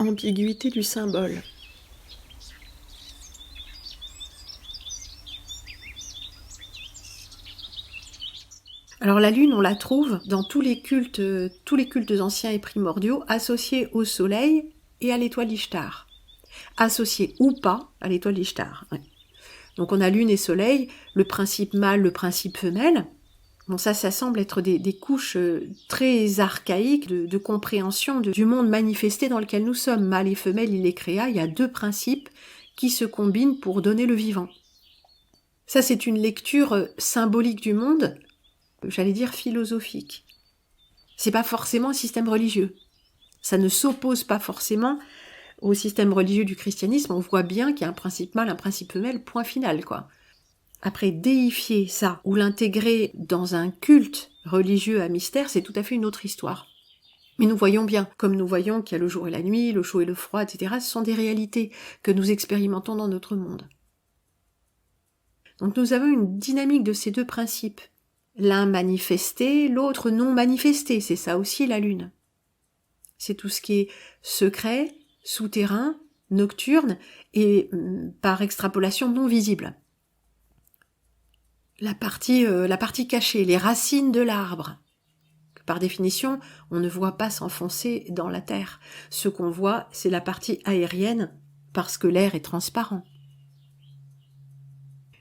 Ambiguïté du symbole. Alors la lune, on la trouve dans tous les cultes anciens et primordiaux, associés au soleil et à l'étoile Ishtar. Associés ou pas à l'étoile Ishtar. Ouais. Donc on a lune et soleil, le principe mâle, le principe femelle. Bon, ça semble être des couches très archaïques de compréhension du monde manifesté dans lequel nous sommes. Mâle et femelle, il les créa, il y a deux principes qui se combinent pour donner le vivant. Ça, c'est une lecture symbolique du monde, j'allais dire philosophique. C'est pas forcément un système religieux. Ça ne s'oppose pas forcément au système religieux du christianisme. On voit bien qu'il y a un principe mâle, un principe femelle, point final, quoi. Après, déifier ça ou l'intégrer dans un culte religieux à mystère, c'est tout à fait une autre histoire. Mais nous voyons bien, comme nous voyons qu'il y a le jour et la nuit, le chaud et le froid, etc., ce sont des réalités que nous expérimentons dans notre monde. Donc nous avons une dynamique de ces deux principes. L'un manifesté, l'autre non manifesté, c'est ça aussi la lune. C'est tout ce qui est secret, souterrain, nocturne et par extrapolation non visible. La partie cachée, les racines de l'arbre. Par définition, on ne voit pas s'enfoncer dans la terre. Ce qu'on voit, c'est la partie aérienne, parce que l'air est transparent.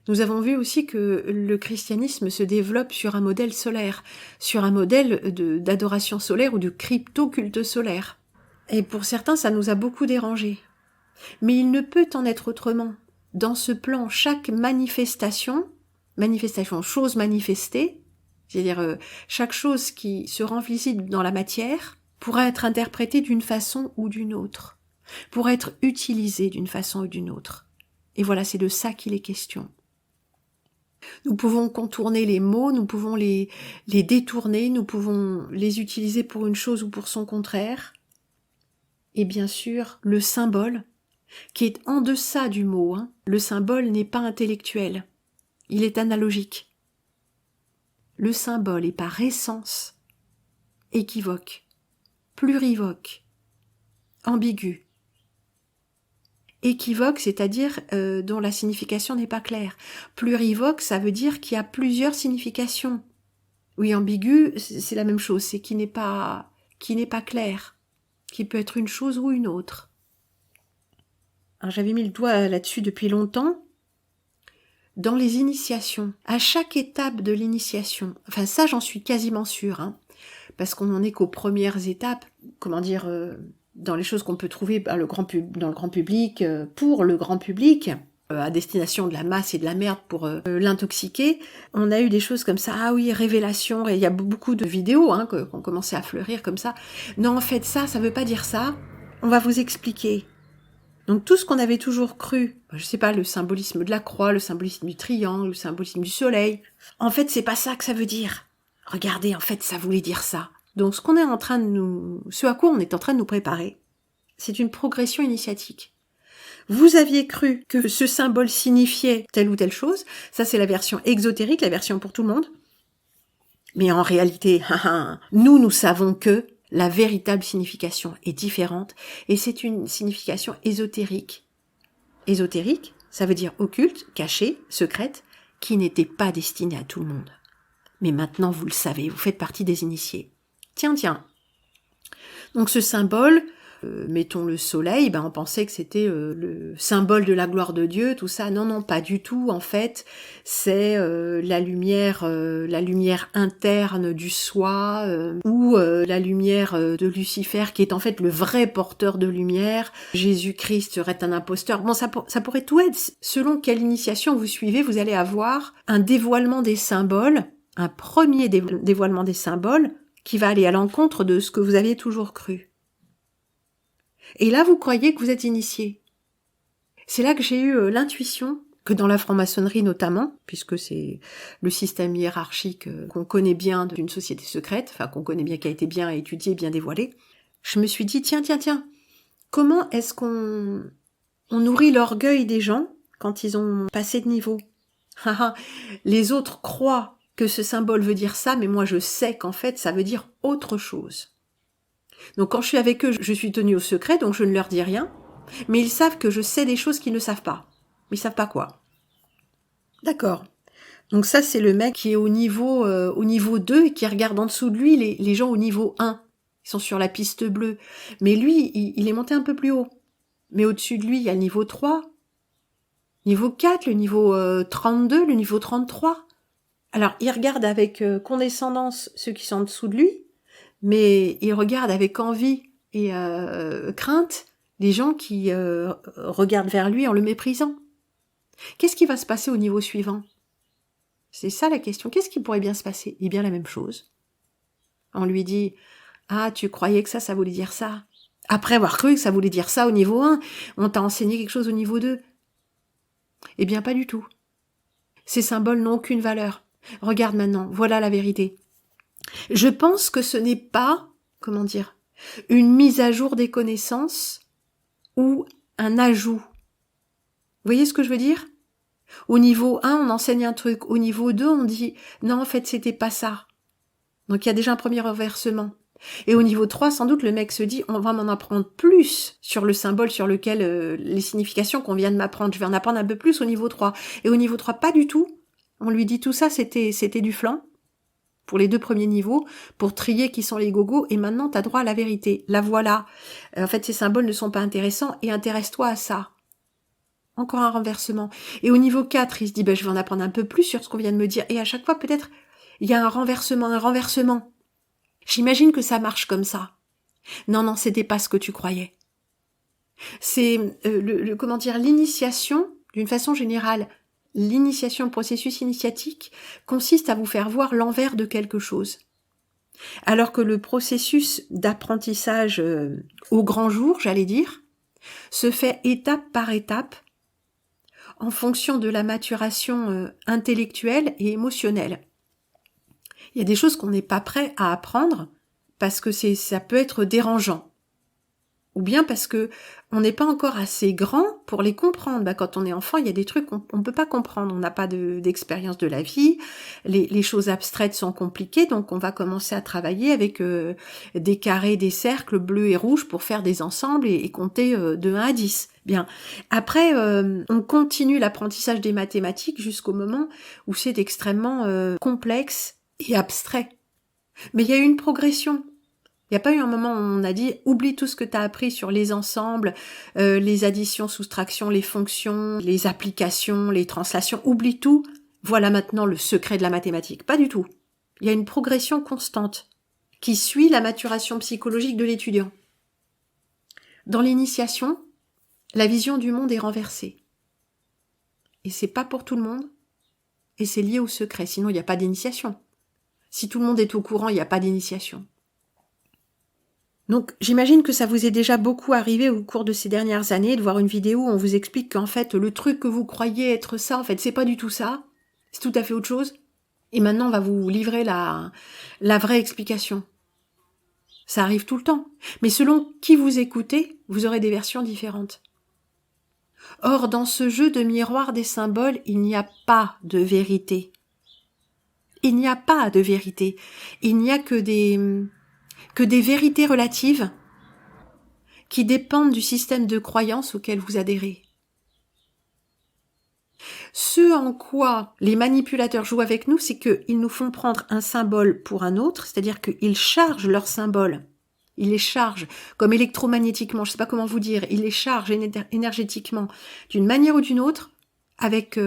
Nous avons vu aussi que le christianisme se développe sur un modèle solaire, sur un modèle d'adoration solaire ou de crypto-culte solaire. Et pour certains, ça nous a beaucoup dérangés. Mais il ne peut en être autrement. Dans ce plan, chaque manifestation, chose manifestée, c'est-à-dire chaque chose qui se rend visible dans la matière, pourra être interprétée d'une façon ou d'une autre, pourra être utilisée d'une façon ou d'une autre. Et voilà, c'est de ça qu'il est question. Nous pouvons contourner les mots, nous pouvons les détourner, nous pouvons les utiliser pour une chose ou pour son contraire. Et bien sûr, le symbole, qui est en deçà du mot. Le symbole n'est pas intellectuel, il est analogique. Le symbole est par essence équivoque, plurivoque, ambigu. Équivoque, c'est-à-dire dont la signification n'est pas claire. Plurivoque, ça veut dire qu'il y a plusieurs significations. Oui, ambigu, c'est la même chose, c'est qui n'est pas clair, qui peut être une chose ou une autre. Alors, j'avais mis le doigt là-dessus depuis longtemps. Dans les initiations, à chaque étape de l'initiation, enfin ça j'en suis quasiment sûre, parce qu'on n'en est qu'aux premières étapes, dans les choses qu'on peut trouver dans le grand public, pour le grand public, à destination de la masse et de la merde pour l'intoxiquer. On a eu des choses comme ça, ah oui, révélation, et il y a beaucoup de vidéos qu'on commençait à fleurir comme ça. Non, en fait ça veut pas dire ça, on va vous expliquer. Donc tout ce qu'on avait toujours cru, je sais pas, le symbolisme de la croix, le symbolisme du triangle, le symbolisme du soleil, en fait c'est pas ça que ça veut dire. Regardez, en fait ça voulait dire ça. Donc ce à quoi on est en train de nous préparer, c'est une progression initiatique. Vous aviez cru que ce symbole signifiait telle ou telle chose, ça c'est la version exotérique, la version pour tout le monde. Mais en réalité, nous savons que la véritable signification est différente et c'est une signification ésotérique. Ésotérique, ça veut dire occulte, cachée, secrète, qui n'était pas destinée à tout le monde. Mais maintenant vous le savez, vous faites partie des initiés. Tiens. Donc ce symbole, mettons le soleil, on pensait que c'était le symbole de la gloire de Dieu, tout ça. Non, pas du tout. En fait, c'est la lumière interne du soi, ou la lumière de Lucifer, qui est en fait le vrai porteur de lumière. Jésus-Christ serait un imposteur. Bon, ça pourrait tout être. Selon quelle initiation vous suivez, vous allez avoir un dévoilement des symboles, un premier dévoilement des symboles, qui va aller à l'encontre de ce que vous aviez toujours cru. Et là, vous croyez que vous êtes initié. C'est là que j'ai eu l'intuition que dans la franc-maçonnerie notamment, puisque c'est le système hiérarchique qu'on connaît bien d'une société secrète, enfin qu'on connaît bien, qui a été bien étudié, bien dévoilé, je me suis dit, tiens, comment est-ce qu'on nourrit l'orgueil des gens quand ils ont passé de niveau? Les autres croient que ce symbole veut dire ça, mais moi je sais qu'en fait ça veut dire autre chose. Donc quand je suis avec eux, je suis tenue au secret, donc je ne leur dis rien. Mais ils savent que je sais des choses qu'ils ne savent pas. Mais ils savent pas quoi. D'accord. Donc ça, c'est le mec qui est au niveau 2 et qui regarde en dessous de lui les gens au niveau 1. Ils sont sur la piste bleue. Mais lui, il est monté un peu plus haut. Mais au-dessus de lui, il y a le niveau 3, niveau 4, le niveau 32, le niveau 33. Alors, il regarde avec condescendance ceux qui sont en dessous de lui, mais il regarde avec envie et crainte les gens qui regardent vers lui en le méprisant. Qu'est-ce qui va se passer au niveau suivant ? C'est ça la question. Qu'est-ce qui pourrait bien se passer ? Eh bien, la même chose. On lui dit « Ah, tu croyais que ça voulait dire ça ?» Après avoir cru que ça voulait dire ça au niveau 1, on t'a enseigné quelque chose au niveau 2. Eh bien, pas du tout. Ces symboles n'ont aucune valeur. Regarde maintenant, voilà la vérité. Je pense que ce n'est pas, une mise à jour des connaissances ou un ajout. Vous voyez ce que je veux dire ? Au niveau 1, on enseigne un truc. Au niveau 2, on dit « Non, en fait, c'était pas ça. » Donc, il y a déjà un premier renversement. Et au niveau 3, sans doute, le mec se dit « On va m'en apprendre plus sur le symbole sur lequel les significations qu'on vient de m'apprendre. Je vais en apprendre un peu plus au niveau 3. » Et au niveau 3, pas du tout. On lui dit tout ça, c'était du flan pour les 2 premiers niveaux, pour trier qui sont les gogos, et maintenant t'as droit à la vérité. La voilà. En fait, ces symboles ne sont pas intéressants, et intéresse-toi à ça. Encore un renversement. Et au niveau 4, il se dit, je vais en apprendre un peu plus sur ce qu'on vient de me dire, et à chaque fois, peut-être, il y a un renversement. J'imagine que ça marche comme ça. Non, c'était pas ce que tu croyais. C'est, l'initiation, d'une façon générale, l'initiation, le processus initiatique, consiste à vous faire voir l'envers de quelque chose. Alors que le processus d'apprentissage au grand jour, j'allais dire, se fait étape par étape en fonction de la maturation intellectuelle et émotionnelle. Il y a des choses qu'on n'est pas prêt à apprendre parce que ça peut être dérangeant. Ou bien parce que on n'est pas encore assez grand pour les comprendre. Quand on est enfant, il y a des trucs qu'on ne peut pas comprendre. On n'a pas d'expérience de la vie. Les choses abstraites sont compliquées, donc on va commencer à travailler avec des carrés, des cercles bleus et rouges pour faire des ensembles et compter de 1 à 10. Bien. Après, on continue l'apprentissage des mathématiques jusqu'au moment où c'est extrêmement complexe et abstrait. Mais il y a eu une progression. Il n'y a pas eu un moment où on a dit « oublie tout ce que tu as appris sur les ensembles, les additions, soustractions, les fonctions, les applications, les translations, oublie tout, voilà maintenant le secret de la mathématique ». Pas du tout. Il y a une progression constante qui suit la maturation psychologique de l'étudiant. Dans l'initiation, la vision du monde est renversée. Et c'est pas pour tout le monde, et c'est lié au secret, sinon il n'y a pas d'initiation. Si tout le monde est au courant, il n'y a pas d'initiation. Donc, j'imagine que ça vous est déjà beaucoup arrivé au cours de ces dernières années de voir une vidéo où on vous explique qu'en fait, le truc que vous croyez être ça, en fait, c'est pas du tout ça. C'est tout à fait autre chose. Et maintenant, on va vous livrer la vraie explication. Ça arrive tout le temps. Mais selon qui vous écoutez, vous aurez des versions différentes. Or, dans ce jeu de miroir des symboles, il n'y a pas de vérité. Il n'y a pas de vérité. Il n'y a que des vérités relatives qui dépendent du système de croyance auquel vous adhérez. Ce en quoi les manipulateurs jouent avec nous, c'est qu'ils nous font prendre un symbole pour un autre, c'est-à-dire qu'ils chargent leur symbole. Ils les chargent comme électromagnétiquement, je ne sais pas comment vous dire, ils les chargent énergétiquement d'une manière ou d'une autre avec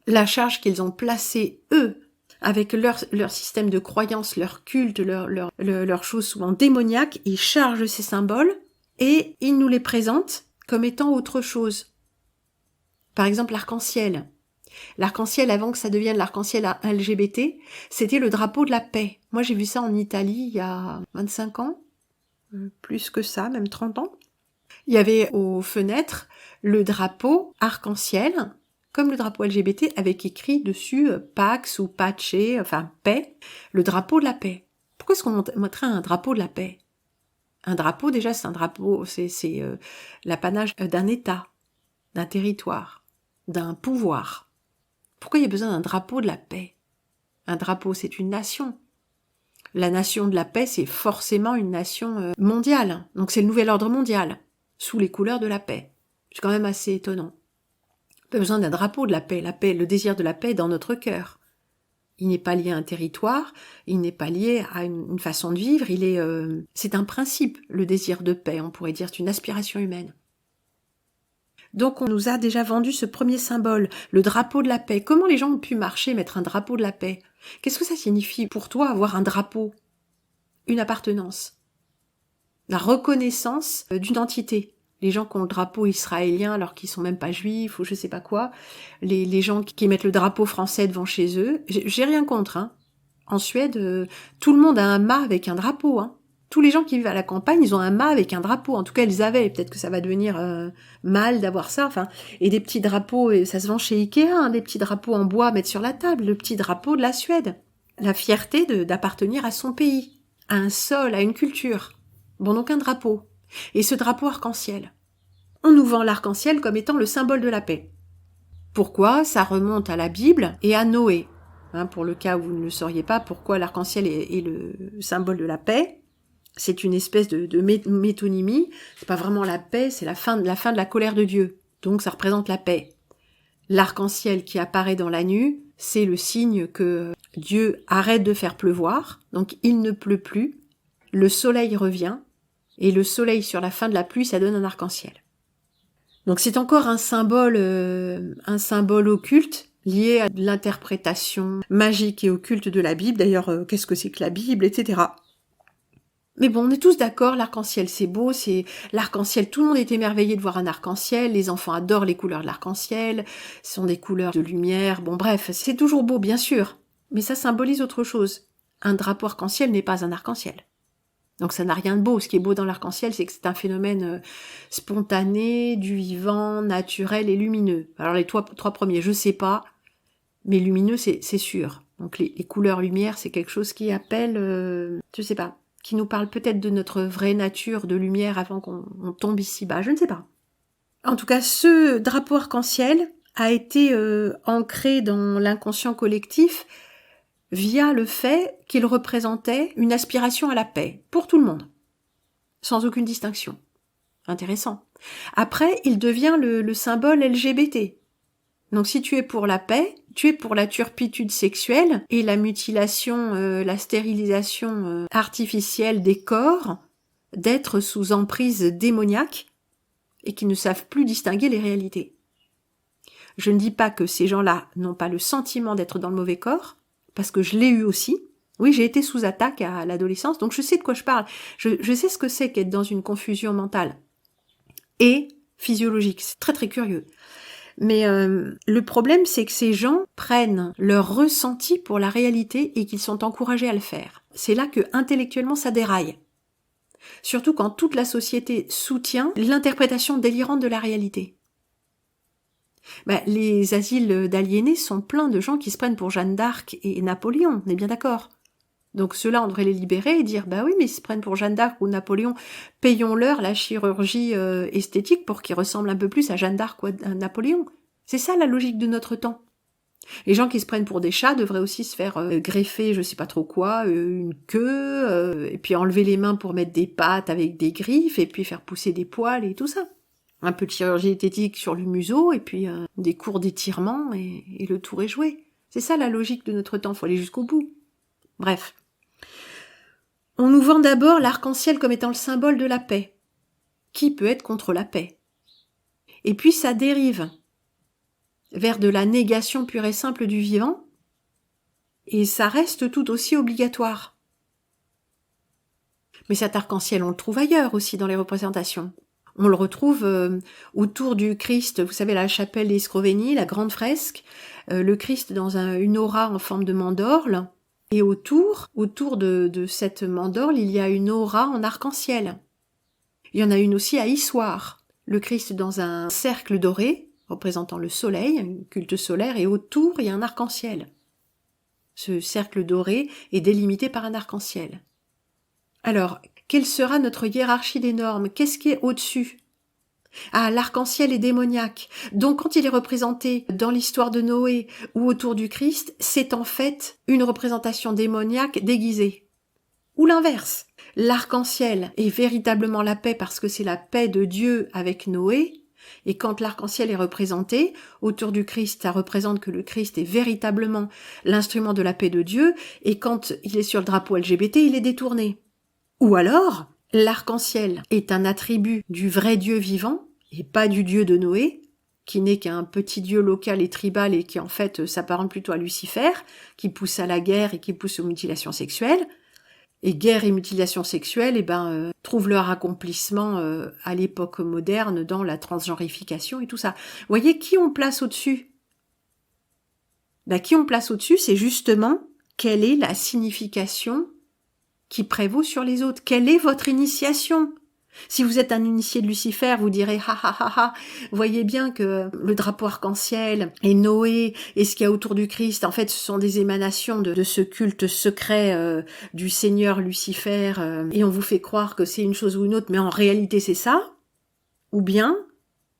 la charge qu'ils ont placée eux, avec leur système de croyance, leur culte, leurs choses souvent démoniaques, ils chargent ces symboles et ils nous les présentent comme étant autre chose. Par exemple, l'arc-en-ciel. L'arc-en-ciel, avant que ça devienne l'arc-en-ciel LGBT, c'était le drapeau de la paix. Moi, j'ai vu ça en Italie il y a 25 ans, plus que ça, même 30 ans. Il y avait aux fenêtres le drapeau arc-en-ciel, comme le drapeau LGBT, avec écrit dessus Pax ou Pace, enfin paix, le drapeau de la paix. Pourquoi est-ce qu'on montrait un drapeau de la paix ? Un drapeau, déjà, c'est un drapeau, c'est l'apanage d'un État, d'un territoire, d'un pouvoir. Pourquoi il y a besoin d'un drapeau de la paix ? Un drapeau, c'est une nation. La nation de la paix, c'est forcément une nation mondiale. Donc c'est le nouvel ordre mondial, sous les couleurs de la paix. C'est quand même assez étonnant. Pas besoin d'un drapeau de la paix. La paix, le désir de la paix est dans notre cœur. Il n'est pas lié à un territoire, il n'est pas lié à une façon de vivre, c'est un principe, le désir de paix, on pourrait dire, c'est une aspiration humaine. Donc on nous a déjà vendu ce premier symbole, le drapeau de la paix. Comment les gens ont pu marcher, mettre un drapeau de la paix? Qu'est-ce que ça signifie pour toi, avoir un drapeau? Une appartenance. La reconnaissance d'une entité. Les gens qui ont le drapeau israélien alors qu'ils sont même pas juifs ou je sais pas quoi, les gens qui mettent le drapeau français devant chez eux, j'ai rien contre. Hein. En Suède, tout le monde a un mât avec un drapeau. Hein. Tous les gens qui vivent à la campagne, ils ont un mât avec un drapeau. En tout cas, ils avaient. Peut-être que ça va devenir mal d'avoir ça. Enfin, et des petits drapeaux, et ça se vend chez Ikea, hein, des petits drapeaux en bois à mettre sur la table, le petit drapeau de la Suède. La fierté d'appartenir à son pays, à un sol, à une culture. Bon, donc un drapeau. Et ce drapeau arc-en-ciel. On nous vend l'arc-en-ciel comme étant le symbole de la paix. Pourquoi? Ça remonte à la Bible et à Noé. Hein, pour le cas où vous ne le sauriez pas, pourquoi l'arc-en-ciel est le symbole de la paix. C'est une espèce de métonymie. C'est pas vraiment la paix, c'est la fin de la colère de Dieu. Donc ça représente la paix. L'arc-en-ciel qui apparaît dans la nuit, c'est le signe que Dieu arrête de faire pleuvoir. Donc il ne pleut plus. Le soleil revient. Et le soleil sur la fin de la pluie, ça donne un arc-en-ciel. Donc c'est encore un symbole occulte lié à l'interprétation magique et occulte de la Bible. D'ailleurs, qu'est-ce que c'est que la Bible, etc. Mais bon, on est tous d'accord, l'arc-en-ciel c'est beau, c'est l'arc-en-ciel, tout le monde est émerveillé de voir un arc-en-ciel, les enfants adorent les couleurs de l'arc-en-ciel, ce sont des couleurs de lumière, bon bref, c'est toujours beau bien sûr, mais ça symbolise autre chose. Un drapeau arc-en-ciel n'est pas un arc-en-ciel. Donc ça n'a rien de beau. Ce qui est beau dans l'arc-en-ciel, c'est que c'est un phénomène spontané, du vivant, naturel et lumineux. Alors les trois premiers, je sais pas, mais lumineux, c'est sûr. Donc les couleurs lumière, c'est quelque chose qui appelle, je sais pas, qui nous parle peut-être de notre vraie nature de lumière avant qu'on tombe ici-bas, je ne sais pas. En tout cas, ce drapeau arc-en-ciel a été ancré dans l'inconscient collectif via le fait qu'il représentait une aspiration à la paix, pour tout le monde, sans aucune distinction. Intéressant. Après, il devient le symbole LGBT. Donc si tu es pour la paix, tu es pour la turpitude sexuelle et la mutilation, la stérilisation artificielle des corps, d'êtres sous emprise démoniaque et qui ne savent plus distinguer les réalités. Je ne dis pas que ces gens-là n'ont pas le sentiment d'être dans le mauvais corps, parce que je l'ai eu aussi. Oui, j'ai été sous attaque à l'adolescence, donc je sais de quoi je parle. Je sais ce que c'est qu'être dans une confusion mentale et physiologique. C'est très très curieux. Mais le problème, c'est que ces gens prennent leur ressenti pour la réalité et qu'ils sont encouragés à le faire. C'est là que intellectuellement ça déraille. Surtout quand toute la société soutient l'interprétation délirante de la réalité. Les asiles d'aliénés sont pleins de gens qui se prennent pour Jeanne d'Arc et Napoléon, on est bien d'accord. Donc ceux-là, on devrait les libérer et dire, oui, mais ils se prennent pour Jeanne d'Arc ou Napoléon, payons-leur la chirurgie esthétique pour qu'ils ressemblent un peu plus à Jeanne d'Arc ou à Napoléon. C'est ça la logique de notre temps. Les gens qui se prennent pour des chats devraient aussi se faire greffer, je sais pas trop quoi, une queue, et puis enlever les mains pour mettre des pattes avec des griffes, et puis faire pousser des poils et tout ça. Un peu de chirurgie esthétique sur le museau, et puis des cours d'étirement, et le tour est joué. C'est ça la logique de notre temps, faut aller jusqu'au bout. Bref. On nous vend d'abord l'arc-en-ciel comme étant le symbole de la paix. Qui peut être contre la paix? Et puis ça dérive vers de la négation pure et simple du vivant, et ça reste tout aussi obligatoire. Mais cet arc-en-ciel, on le trouve ailleurs aussi dans les représentations. On le retrouve autour du Christ, vous savez, la chapelle des Scrovegni, la grande fresque, le Christ dans une aura en forme de mandorle, et autour de cette mandorle, il y a une aura en arc-en-ciel. Il y en a une aussi à Issoire, le Christ dans un cercle doré, représentant le soleil, un culte solaire, et autour, il y a un arc-en-ciel. Ce cercle doré est délimité par un arc-en-ciel. Alors, quelle sera notre hiérarchie des normes? Qu'est-ce qui est au-dessus? L'arc-en-ciel est démoniaque. Donc, quand il est représenté dans l'histoire de Noé ou autour du Christ, c'est en fait une représentation démoniaque déguisée. ou l'inverse. L'arc-en-ciel est véritablement la paix parce que c'est la paix de Dieu avec Noé, et quand l'arc-en-ciel est représenté autour du Christ, ça représente que le Christ est véritablement l'instrument de la paix de Dieu, et quand il est sur le drapeau LGBT, il est détourné. Ou alors, l'arc-en-ciel est un attribut du vrai Dieu vivant, et pas du Dieu de Noé, qui n'est qu'un petit dieu local et tribal et qui en fait s'apparente plutôt à Lucifer, qui pousse à la guerre et qui pousse aux mutilations sexuelles. Et guerre et mutilation sexuelle, trouvent leur accomplissement à l'époque moderne dans la transgenrification et tout ça. Vous voyez, qui on place au-dessus ? Qui on place au-dessus, c'est justement quelle est la signification qui prévaut sur les autres. Quelle est votre initiation ? Si vous êtes un initié de Lucifer, vous direz « ha ha ha ha », voyez bien que le drapeau arc-en-ciel et Noé et ce qu'il y a autour du Christ, en fait, ce sont des émanations de ce culte secret du Seigneur Lucifer, et on vous fait croire que c'est une chose ou une autre, mais en réalité c'est ça. Ou bien,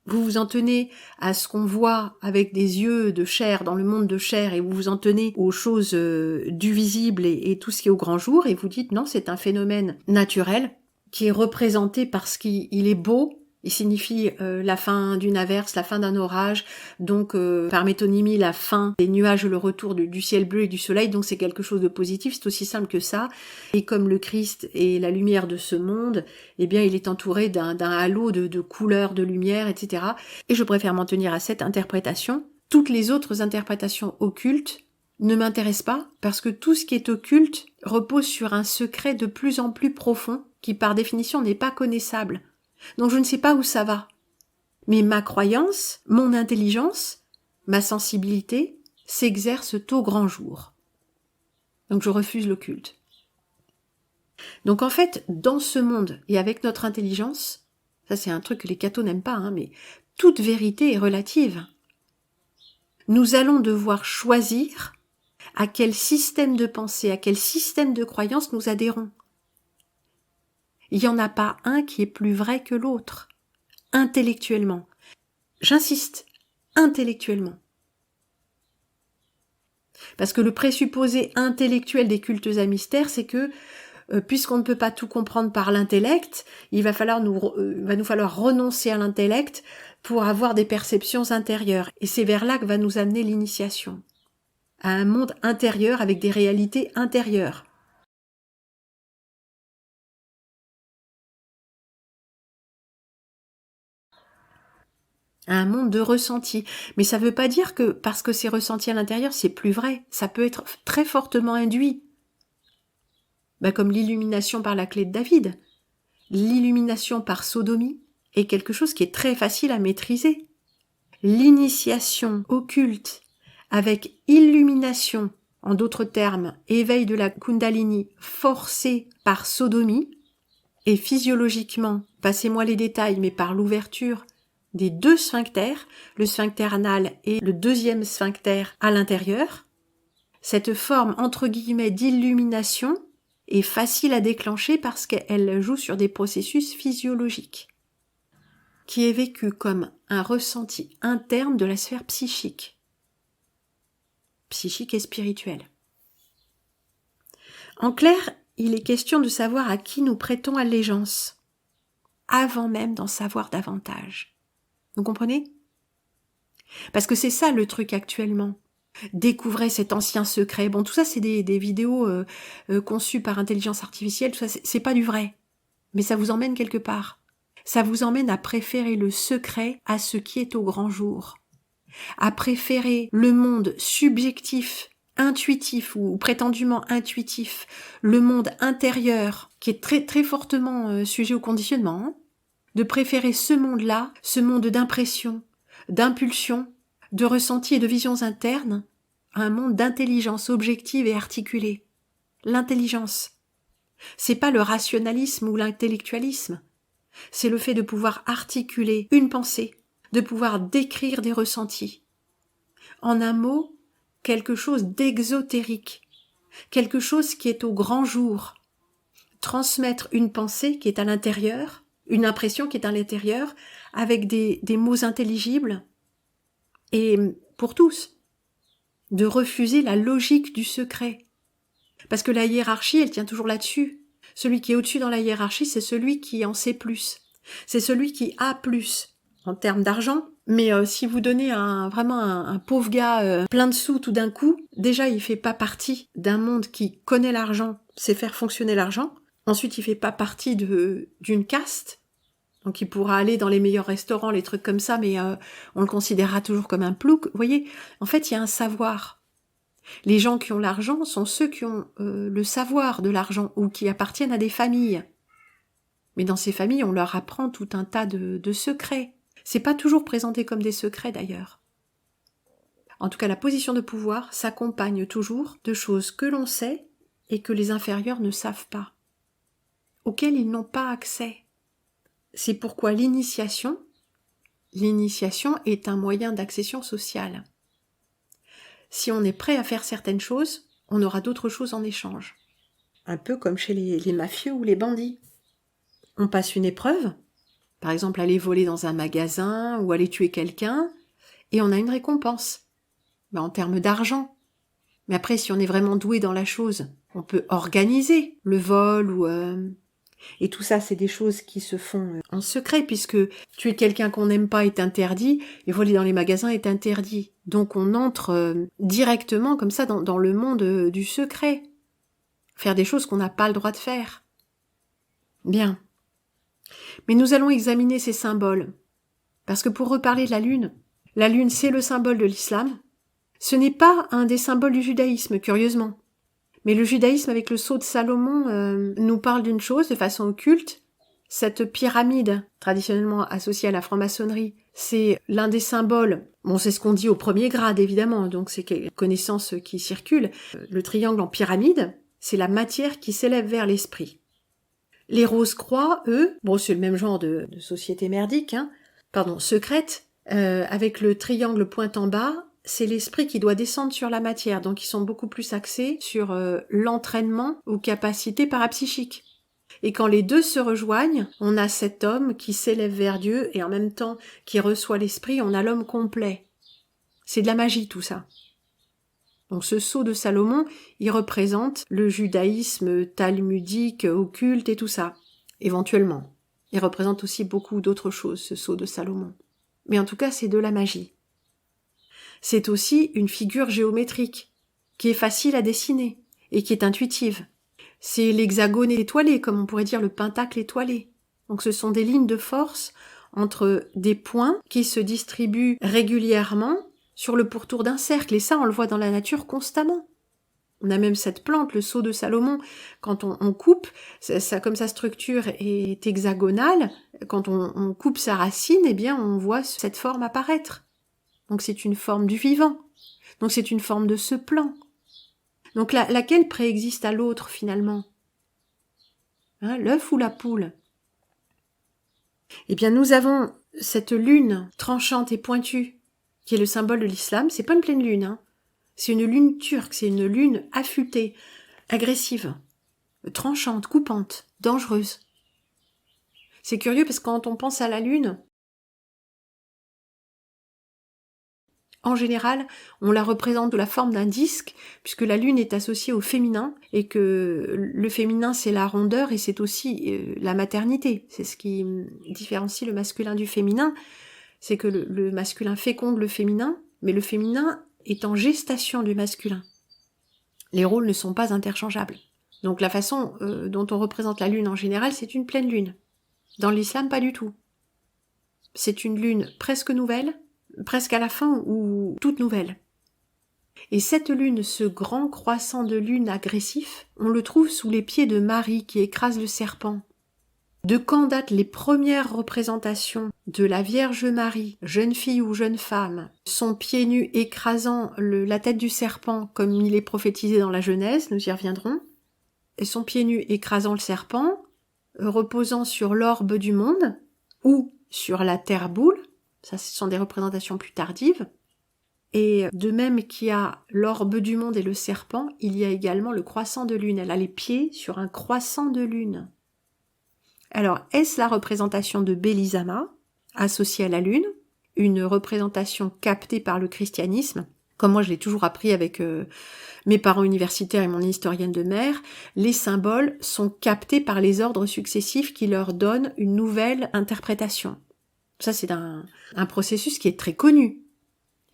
vous vous en tenez à ce qu'on voit avec des yeux de chair dans le monde de chair et vous vous en tenez aux choses du visible et tout ce qui est au grand jour et vous dites non, c'est un phénomène naturel qui est représenté parce qu'il est beau, il signifie la fin d'une averse, la fin d'un orage, donc par métonymie la fin des nuages, le retour du ciel bleu et du soleil, donc c'est quelque chose de positif, c'est aussi simple que ça. Et comme le Christ est la lumière de ce monde, eh bien il est entouré d'un halo de couleurs, de lumière, etc. Et je préfère m'en tenir à cette interprétation. Toutes les autres interprétations occultes ne m'intéressent pas, parce que tout ce qui est occulte repose sur un secret de plus en plus profond, qui par définition n'est pas connaissable. Donc je ne sais pas où ça va. Mais ma croyance, mon intelligence, ma sensibilité s'exercent au grand jour. Donc je refuse l'occulte. Donc en fait, dans ce monde et avec notre intelligence, ça c'est un truc que les cathos n'aiment pas, mais toute vérité est relative. Nous allons devoir choisir à quel système de pensée, à quel système de croyance nous adhérons. Il n'y en a pas un qui est plus vrai que l'autre, intellectuellement. J'insiste, intellectuellement. Parce que le présupposé intellectuel des cultes à mystère, c'est que, puisqu'on ne peut pas tout comprendre par l'intellect, il va nous falloir renoncer à l'intellect pour avoir des perceptions intérieures. Et c'est vers là que va nous amener l'initiation. À un monde intérieur avec des réalités intérieures. À un monde de ressenti. Mais ça ne veut pas dire que parce que c'est ressenti à l'intérieur, c'est plus vrai. Ça peut être très fortement induit. Comme l'illumination par la clé de David. L'illumination par sodomie est quelque chose qui est très facile à maîtriser. L'initiation occulte avec illumination, en d'autres termes, éveil de la Kundalini forcé par sodomie, et physiologiquement, passez-moi les détails, mais par l'ouverture des deux sphincters, le sphincter anal et le deuxième sphincter à l'intérieur, cette forme entre guillemets d'illumination est facile à déclencher parce qu'elle joue sur des processus physiologiques, qui est vécu comme un ressenti interne de la sphère psychique et spirituelle. En clair, il est question de savoir à qui nous prêtons allégeance, avant même d'en savoir davantage. Vous comprenez ? Parce que c'est ça le truc actuellement. Découvrez cet ancien secret. Bon, tout ça, c'est des vidéos conçues par intelligence artificielle. Tout ça, c'est pas du vrai. Mais ça vous emmène quelque part. Ça vous emmène à préférer le secret à ce qui est au grand jour. À préférer le monde subjectif, intuitif ou prétendument intuitif, le monde intérieur, qui est très, très fortement sujet au conditionnement, de préférer ce monde-là, ce monde d'impression, d'impulsion, de ressenti et de visions internes, à un monde d'intelligence objective et articulée. L'intelligence, c'est pas le rationalisme ou l'intellectualisme, c'est le fait de pouvoir articuler une pensée, de pouvoir décrire des ressentis. En un mot, quelque chose d'exotérique, quelque chose qui est au grand jour. Transmettre une pensée qui est à l'intérieur, une impression qui est à l'intérieur, avec des mots intelligibles, et pour tous, de refuser la logique du secret. Parce que la hiérarchie, elle tient toujours là-dessus. Celui qui est au-dessus dans la hiérarchie, c'est celui qui en sait plus. C'est celui qui a plus en termes d'argent. Mais si vous donnez vraiment un pauvre gars plein de sous tout d'un coup, déjà il fait pas partie d'un monde qui connaît l'argent, sait faire fonctionner l'argent. Ensuite, il fait pas partie d'une caste. Donc il pourra aller dans les meilleurs restaurants, les trucs comme ça, mais on le considérera toujours comme un plouc. Vous voyez, en fait, il y a un savoir. Les gens qui ont l'argent sont ceux qui ont le savoir de l'argent ou qui appartiennent à des familles. Mais dans ces familles, on leur apprend tout un tas de secrets. C'est pas toujours présenté comme des secrets d'ailleurs. En tout cas, la position de pouvoir s'accompagne toujours de choses que l'on sait et que les inférieurs ne savent pas, auxquelles ils n'ont pas accès. C'est pourquoi l'initiation est un moyen d'accession sociale. Si on est prêt à faire certaines choses, on aura d'autres choses en échange. Un peu comme chez les mafieux ou les bandits. On passe une épreuve, par exemple aller voler dans un magasin ou aller tuer quelqu'un, et on a une récompense, en termes d'argent. Mais après, si on est vraiment doué dans la chose, on peut organiser le vol et tout ça, c'est des choses qui se font en secret, puisque tuer quelqu'un qu'on n'aime pas est interdit, et voler dans les magasins est interdit. Donc on entre directement, comme ça, dans le monde du secret. Faire des choses qu'on n'a pas le droit de faire. Bien. Mais nous allons examiner ces symboles. Parce que pour reparler de la lune, c'est le symbole de l'islam. Ce n'est pas un des symboles du judaïsme, curieusement. Mais le judaïsme, avec le sceau de Salomon, nous parle d'une chose de façon occulte. Cette pyramide, traditionnellement associée à la franc-maçonnerie, c'est l'un des symboles. Bon, c'est ce qu'on dit au premier grade, évidemment, donc c'est une connaissance qui circule. Le triangle en pyramide, c'est la matière qui s'élève vers l'esprit. Les rose-croix, eux, c'est le même genre de société merdique, secrète, avec le triangle point en bas, c'est l'esprit qui doit descendre sur la matière, donc ils sont beaucoup plus axés sur l'entraînement ou capacité parapsychique. Et quand les deux se rejoignent, on a cet homme qui s'élève vers Dieu et en même temps qui reçoit l'esprit, on a l'homme complet. C'est de la magie tout ça. Donc ce sceau de Salomon, il représente le judaïsme talmudique, occulte et tout ça, éventuellement. Il représente aussi beaucoup d'autres choses, ce sceau de Salomon. Mais en tout cas, c'est de la magie. C'est aussi une figure géométrique, qui est facile à dessiner et qui est intuitive. C'est l'hexagone étoilé, comme on pourrait dire le pentacle étoilé. Donc ce sont des lignes de force entre des points qui se distribuent régulièrement sur le pourtour d'un cercle. Et ça, on le voit dans la nature constamment. On a même cette plante, le sceau de Salomon. Quand on coupe, ça, comme sa structure est hexagonale, quand on coupe sa racine, on voit cette forme apparaître. Donc c'est une forme du vivant. Donc c'est une forme de ce plan. Donc laquelle préexiste à l'autre finalement ? L'œuf ou la poule ? Nous avons cette lune tranchante et pointue, qui est le symbole de l'islam. C'est pas une pleine lune, c'est une lune turque, c'est une lune affûtée, agressive, tranchante, coupante, dangereuse. C'est curieux parce que quand on pense à la lune, en général, on la représente de la forme d'un disque, puisque la lune est associée au féminin, et que le féminin c'est la rondeur, et c'est aussi la maternité. C'est ce qui différencie le masculin du féminin, c'est que le masculin féconde le féminin, mais le féminin est en gestation du masculin. Les rôles ne sont pas interchangeables. Donc la façon dont on représente la lune en général, c'est une pleine lune. Dans l'islam, pas du tout. C'est une lune presque nouvelle, presque à la fin ou toute nouvelle. Et cette lune, ce grand croissant de lune agressif, on le trouve sous les pieds de Marie qui écrase le serpent. De quand datent les premières représentations de la Vierge Marie, jeune fille ou jeune femme, son pied nu écrasant la tête du serpent comme il est prophétisé dans la Genèse, nous y reviendrons, et son pied nu écrasant le serpent, reposant sur l'orbe du monde, ou sur la terre boule, ça ce sont des représentations plus tardives, et de même qu'il y a l'orbe du monde et le serpent, il y a également le croissant de lune, elle a les pieds sur un croissant de lune. Alors, est-ce la représentation de Bélisama, associée à la lune, une représentation captée par le christianisme ? Comme moi je l'ai toujours appris avec mes parents universitaires et mon historienne de mère, les symboles sont captés par les ordres successifs qui leur donnent une nouvelle interprétation. Ça, c'est un processus qui est très connu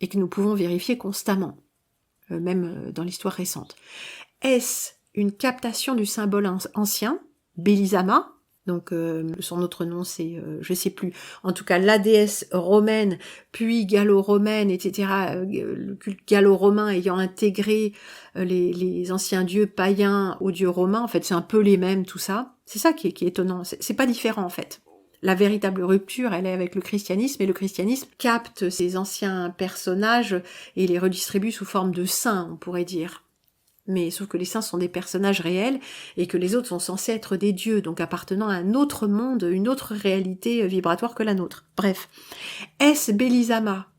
et que nous pouvons vérifier constamment, même dans l'histoire récente. Est-ce une captation du symbole ancien, Belisama, donc son autre nom c'est, je sais plus, en tout cas la déesse romaine, puis gallo-romaine, etc., le culte gallo-romain ayant intégré les anciens dieux païens aux dieux romains, en fait c'est un peu les mêmes, tout ça. C'est ça qui est étonnant, c'est pas différent en fait. La véritable rupture, elle est avec le christianisme, et le christianisme capte ces anciens personnages et les redistribue sous forme de saints, on pourrait dire. Mais sauf que les saints sont des personnages réels, et que les autres sont censés être des dieux, donc appartenant à un autre monde, une autre réalité vibratoire que la nôtre. Bref. Est-ce Belisama,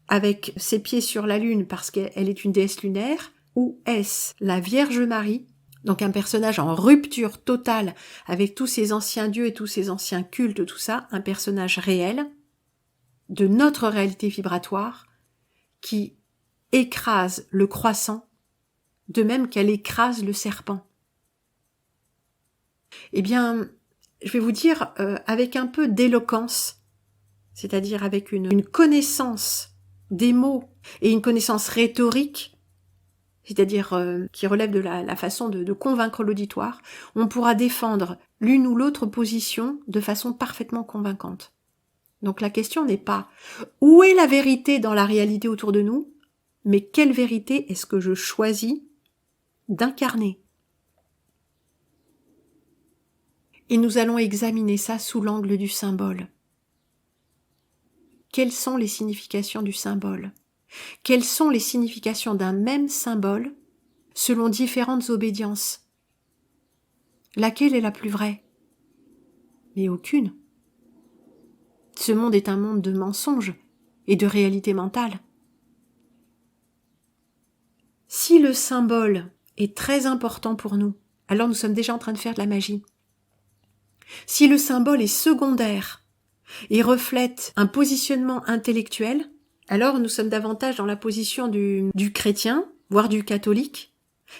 avec ses pieds sur la lune parce qu'elle est une déesse lunaire, ou est-ce la Vierge Marie, donc un personnage en rupture totale avec tous ces anciens dieux et tous ces anciens cultes, tout ça, un personnage réel de notre réalité vibratoire qui écrase le croissant de même qu'elle écrase le serpent. Eh bien, je vais vous dire avec un peu d'éloquence, c'est-à-dire avec une connaissance des mots et une connaissance rhétorique, c'est-à-dire qui relève de la façon de convaincre l'auditoire, on pourra défendre l'une ou l'autre position de façon parfaitement convaincante. Donc la question n'est pas où est la vérité dans la réalité autour de nous, mais quelle vérité est-ce que je choisis d'incarner. Et nous allons examiner ça sous l'angle du symbole. Quelles sont les significations du symbole ? Quelles sont les significations d'un même symbole selon différentes obédiences ? Laquelle est la plus vraie ? Mais aucune. Ce monde est un monde de mensonges et de réalité mentale. Si le symbole est très important pour nous, alors nous sommes déjà en train de faire de la magie. Si le symbole est secondaire et reflète un positionnement intellectuel, alors nous sommes davantage dans la position du chrétien, voire du catholique,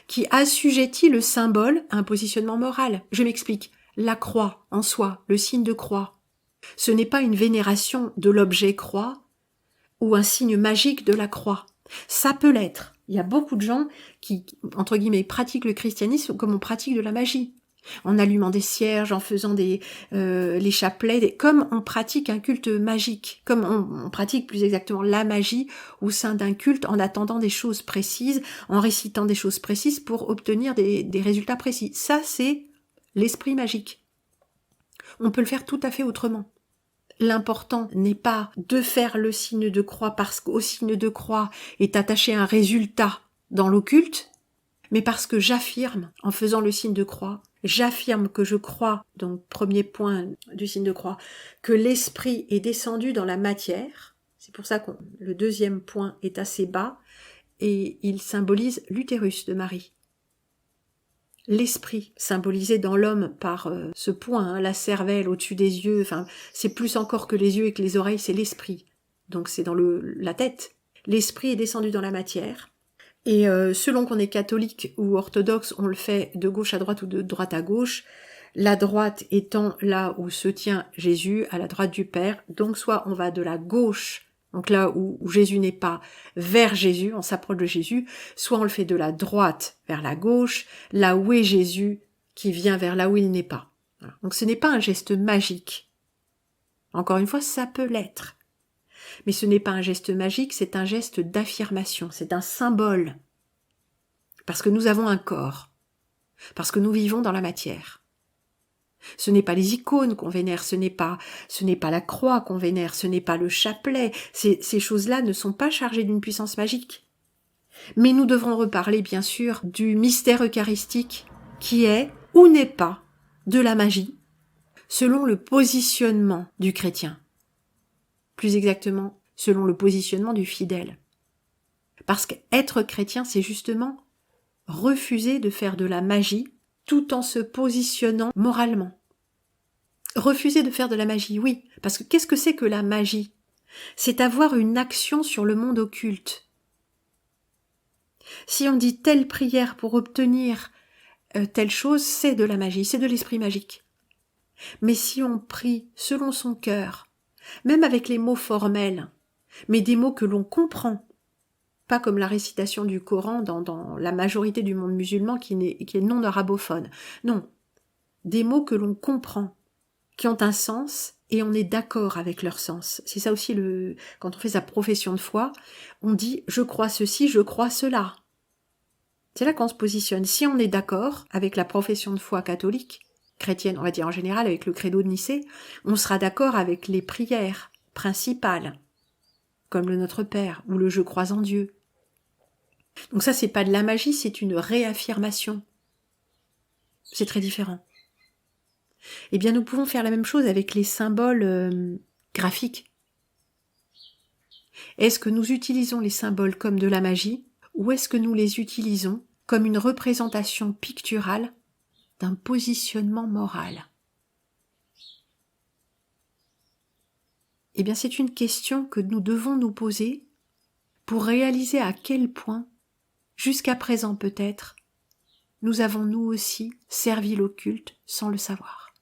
qui assujettit le symbole à un positionnement moral. Je m'explique. La croix en soi, le signe de croix, ce n'est pas une vénération de l'objet croix ou un signe magique de la croix. Ça peut l'être. Il y a beaucoup de gens qui, entre guillemets, pratiquent le christianisme comme on pratique de la magie. En allumant des cierges, en faisant les chapelets, comme on pratique un culte magique, comme on pratique plus exactement la magie au sein d'un culte en attendant des choses précises, en récitant des choses précises pour obtenir des résultats précis. Ça, c'est l'esprit magique. On peut le faire tout à fait autrement. L'important n'est pas de faire le signe de croix parce qu'au signe de croix est attaché un résultat dans l'occulte, mais parce que j'affirme, en faisant le signe de croix, j'affirme que je crois, donc premier point du signe de croix, que l'esprit est descendu dans la matière. C'est pour ça que le deuxième point est assez bas, et il symbolise l'utérus de Marie. L'esprit, symbolisé dans l'homme par ce point, la cervelle au-dessus des yeux, enfin, c'est plus encore que les yeux et que les oreilles, c'est l'esprit. Donc c'est dans la tête. L'esprit est descendu dans la matière. Et selon qu'on est catholique ou orthodoxe, on le fait de gauche à droite ou de droite à gauche. La droite étant là où se tient Jésus, à la droite du Père. Donc soit on va de la gauche, donc là où Jésus n'est pas, vers Jésus, on s'approche de Jésus, soit on le fait de la droite vers la gauche, là où est Jésus, qui vient vers là où il n'est pas. Voilà. Donc ce n'est pas un geste magique. Encore une fois, ça peut l'être. Mais ce n'est pas un geste magique, c'est un geste d'affirmation, c'est un symbole. Parce que nous avons un corps, parce que nous vivons dans la matière. Ce n'est pas les icônes qu'on vénère, ce n'est pas la croix qu'on vénère, ce n'est pas le chapelet. Ces choses-là ne sont pas chargées d'une puissance magique. Mais nous devrons reparler, bien sûr, du mystère eucharistique qui est ou n'est pas de la magie, selon le positionnement du chrétien. Plus exactement, selon le positionnement du fidèle. Parce qu'être chrétien, c'est justement refuser de faire de la magie tout en se positionnant moralement. Refuser de faire de la magie, oui, parce que qu'est-ce que c'est que la magie ? C'est avoir une action sur le monde occulte. Si on dit telle prière pour obtenir telle chose, c'est de la magie, c'est de l'esprit magique. Mais si on prie selon son cœur, même avec les mots formels, mais des mots que l'on comprend, pas comme la récitation du Coran dans la majorité du monde musulman qui est non arabophone, non, des mots que l'on comprend, qui ont un sens et on est d'accord avec leur sens. C'est ça aussi quand on fait sa profession de foi, on dit je crois ceci, je crois cela. C'est là qu'on se positionne. Si on est d'accord avec la profession de foi catholique, chrétienne, on va dire en général avec le credo de Nicée, on sera d'accord avec les prières principales, comme le Notre Père ou le Je crois en Dieu. Donc ça, c'est pas de la magie, c'est une réaffirmation. C'est très différent. Eh bien, nous pouvons faire la même chose avec les symboles graphiques. Est-ce que nous utilisons les symboles comme de la magie, ou est-ce que nous les utilisons comme une représentation picturale d'un positionnement moral? Eh bien, c'est une question que nous devons nous poser pour réaliser à quel point, jusqu'à présent peut-être, nous avons nous aussi servi l'occulte sans le savoir.